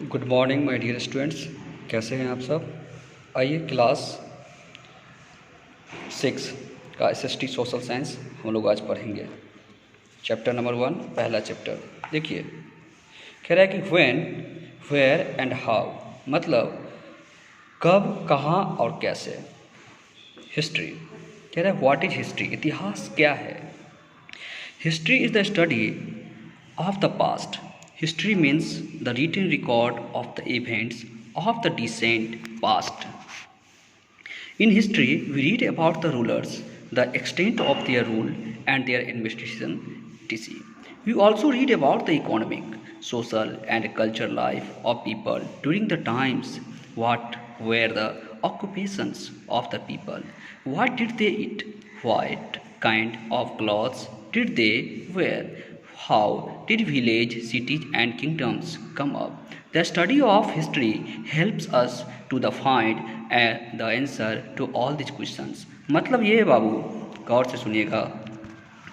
Good morning my dear students. कैसे हैं आप सब। आइए क्लास 6 का एसएसटी सोशल साइंस हम लोग आज पढ़ेंगे। चैप्टर नंबर 1 पहला चैप्टर देखिए। कह रहा है कि व्हेन, वेयर एंड हाउ, मतलब कब, कहाँ और कैसे। हिस्ट्री कह रहा है व्हाट इज हिस्ट्री, इतिहास क्या है। History is the study of the past. History means the written record of the events of the distant past. In history, we read about the rulers, the extent of their rule and their administration, etc. We also read about the economic, social and cultural life of people during the times. What were the occupations of the people? What did they eat? What kind of clothes did they wear? How did village, cities and kingdoms come up? The study of history helps us to the find the answer to all these questions. मतलब ये बाबू गौर से सुनिएगा,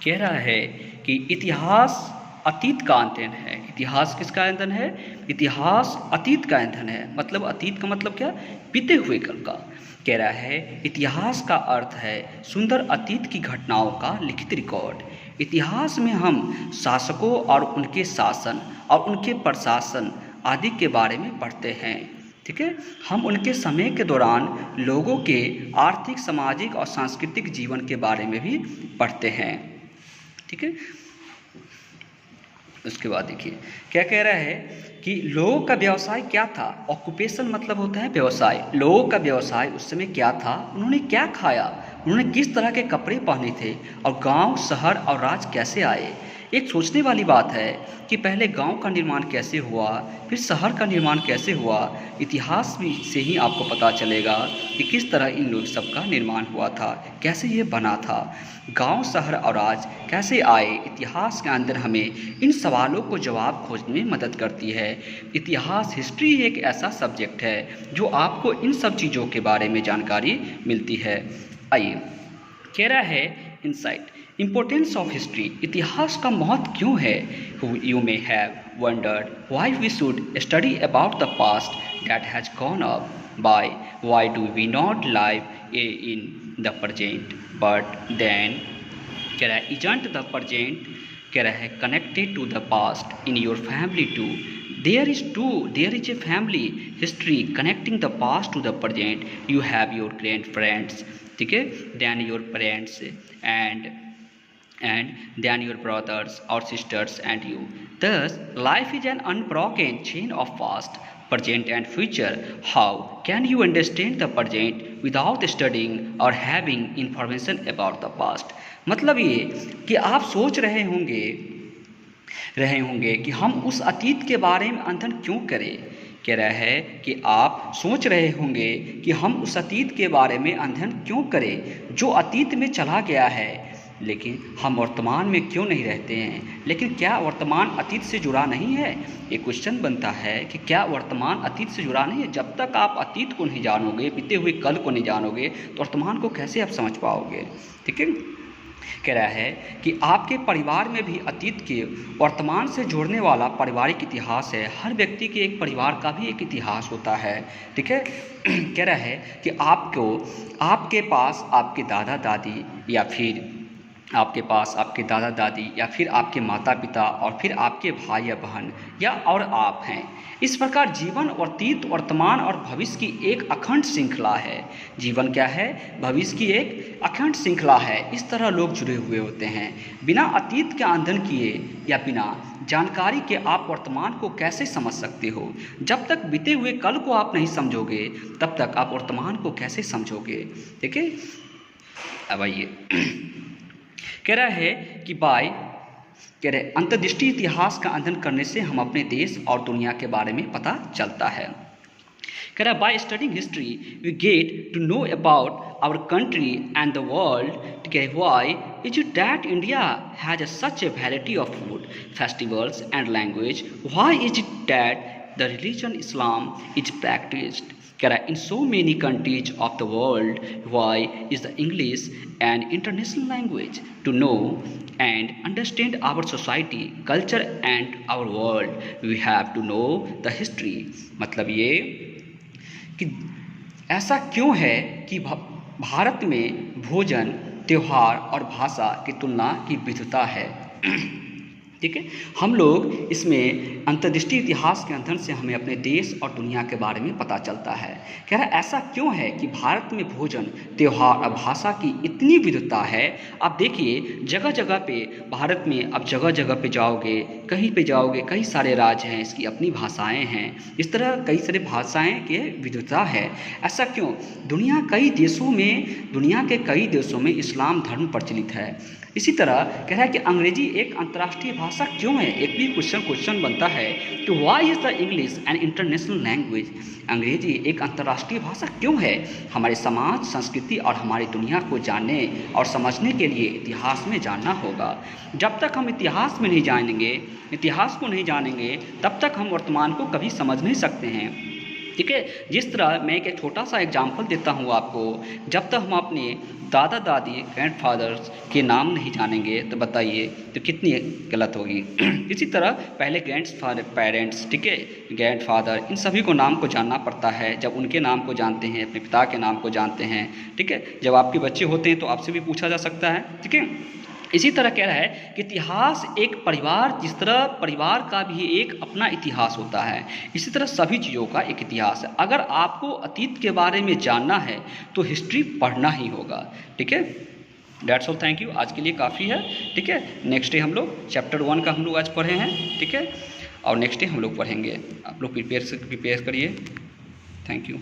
कह रहा है कि इतिहास अतीत का ईंधन है। इतिहास किसका ईंधन है? इतिहास अतीत का ईंधन है। मतलब अतीत का मतलब क्या? बीते हुए कल का। कह रहा है इतिहास का अर्थ है सुंदर अतीत की घटनाओं का लिखित रिकॉर्ड। इतिहास में हम शासकों और उनके शासन और उनके प्रशासन आदि के बारे में पढ़ते हैं। ठीक है, हम उनके समय के दौरान लोगों के आर्थिक, सामाजिक और सांस्कृतिक जीवन के बारे में भी पढ़ते हैं। ठीक है, उसके बाद देखिए क्या कह रहा है कि लोगों का व्यवसाय क्या था। ऑक्यूपेशन मतलब होता है व्यवसाय। लोगों का व्यवसाय उस समय क्या था, उन्होंने क्या खाया, उन्होंने किस तरह के कपड़े पहने थे और गांव, शहर और राज्य कैसे आए। एक सोचने वाली बात है कि पहले गांव का निर्माण कैसे हुआ, फिर शहर का निर्माण कैसे हुआ। इतिहास भी से ही आपको पता चलेगा कि किस तरह इन लोग सब का निर्माण हुआ था, कैसे ये बना था, गांव, शहर और राज्य कैसे आए। इतिहास के अंदर हमें इन सवालों को जवाब खोजने में मदद करती है। इतिहास, हिस्ट्री एक ऐसा सब्जेक्ट है जो आपको इन सब चीज़ों के बारे में जानकारी मिलती है। आइए, कह रहा है इनसाइट, इम्पोर्टेंस ऑफ हिस्ट्री, इतिहास का महत्व क्यों है। You may have wondered why we should study about the past that has gone up by, why do we not live in the present, but then कह रहा है इजंट द प्रेजेंट, कह रहा है connected to the past in your family too. There is a family history connecting the past to the present. You have your grand friends, ठीक है, then your parents and then your brothers or sisters and you. Thus, life is an unbroken chain of past, present and future. How can you understand the present without studying or having information about the past? मतलब ये कि आप सोच रहे होंगे कि हम उस अतीत के बारे में अध्ययन क्यों करें। कह रहा है कि आप सोच रहे होंगे कि हम उस अतीत के बारे में अध्ययन क्यों करें जो अतीत में चला गया है, लेकिन हम वर्तमान में क्यों नहीं रहते हैं। लेकिन क्या वर्तमान अतीत से जुड़ा नहीं है? ये क्वेश्चन बनता है कि क्या वर्तमान अतीत से जुड़ा नहीं है। जब तक आप अतीत को नहीं जानोगे, बीते हुए कल को नहीं जानोगे, तो वर्तमान को कैसे आप समझ पाओगे। ठीक है, कह रहा है कि आपके परिवार में भी अतीत के वर्तमान से जोड़ने वाला पारिवारिक इतिहास है। हर व्यक्ति के एक परिवार का भी एक इतिहास होता है। ठीक है, कह रहा है कि आपके पास आपके दादा दादी या फिर आपके पास आपके दादा दादी या फिर आपके माता पिता और फिर आपके भाई या बहन या और आप हैं। इस प्रकार जीवन, अतीत, वर्तमान और भविष्य की एक अखंड श्रृंखला है। जीवन क्या है? भविष्य की एक अखंड श्रृंखला है। इस तरह लोग जुड़े हुए होते हैं। बिना अतीत के अध्ययन किए या बिना जानकारी के आप वर्तमान को कैसे समझ सकते हो। जब तक बीते हुए कल को आप नहीं समझोगे, तब तक आप वर्तमान को कैसे समझोगे। ठीक है, अब आइए, कह रहा है कि कह रहे अंतर्दृष्टि इतिहास का अध्ययन करने से हम अपने देश और दुनिया के बारे में पता चलता है। कह रहा है by studying history we get to know about our country and the world. Why is it that India has such a variety of food, festivals and language? Why is it that the religion Islam is practised कह रहा है in so many countries of the world why is the English an international language to know and understand our society culture and our world we have to know the history. मतलब ये कि ऐसा क्यों है कि भारत में भोजन, त्यौहार और भाषा की तुलना की विविधता है। ठीक है, हम लोग इसमें अंतर्दृष्टि इतिहास के अध्ययन से हमें अपने देश और दुनिया के बारे में पता चलता है। कह रहा है ऐसा क्यों है कि भारत में भोजन, त्यौहार और भाषा की इतनी विविधता है। आप देखिए जगह जगह पे भारत में, अब जगह जगह पे जाओगे, कहीं पे जाओगे, कई सारे राज्य हैं, इसकी अपनी भाषाएं हैं, इस तरह कई सारे भाषाएं के विविधता है। ऐसा क्यों? दुनिया के कई देशों में इस्लाम धर्म प्रचलित है। इसी तरह कह रहा है कि अंग्रेजी एक अंतर्राष्ट्रीय भाषा क्यों है। एक भी क्वेश्चन बनता है कि why is the English an international language. अंग्रेजी एक अंतर्राष्ट्रीय भाषा क्यों है। हमारे समाज, संस्कृति और हमारी दुनिया को जानने और समझने के लिए इतिहास में जानना होगा। जब तक हम इतिहास में नहीं जानेंगे, इतिहास को नहीं जानेंगे, तब तक हम वर्तमान को कभी समझ नहीं सकते हैं। ठीक है, जिस तरह मैं एक छोटा सा एग्जाम्पल देता हूँ आपको, जब तक हम अपने दादा दादी, ग्रैंडफादर्स के नाम नहीं जानेंगे तो बताइए तो कितनी गलत होगी। इसी तरह पहले पेरेंट्स, ठीक है, ग्रैंडफादर, इन सभी को नाम को जानना पड़ता है। जब उनके नाम को जानते हैं, अपने पिता के नाम को जानते हैं, ठीक है, जब आपके बच्चे होते हैं तो आपसे भी पूछा जा सकता है। ठीक है, इसी तरह कह रहा है कि इतिहास एक परिवार, जिस तरह परिवार का भी एक अपना इतिहास होता है, इसी तरह सभी चीज़ों का एक इतिहास है। अगर आपको अतीत के बारे में जानना है तो हिस्ट्री पढ़ना ही होगा। ठीक है, डेट्स ऑल, थैंक यू, आज के लिए काफ़ी है। ठीक है, नेक्स्ट डे हम लोग चैप्टर 1 का हम लोग आज पढ़े हैं। ठीक है, और नेक्स्ट डे हम लोग पढ़ेंगे। आप लोग प्रिपेयर करिए। Thank you.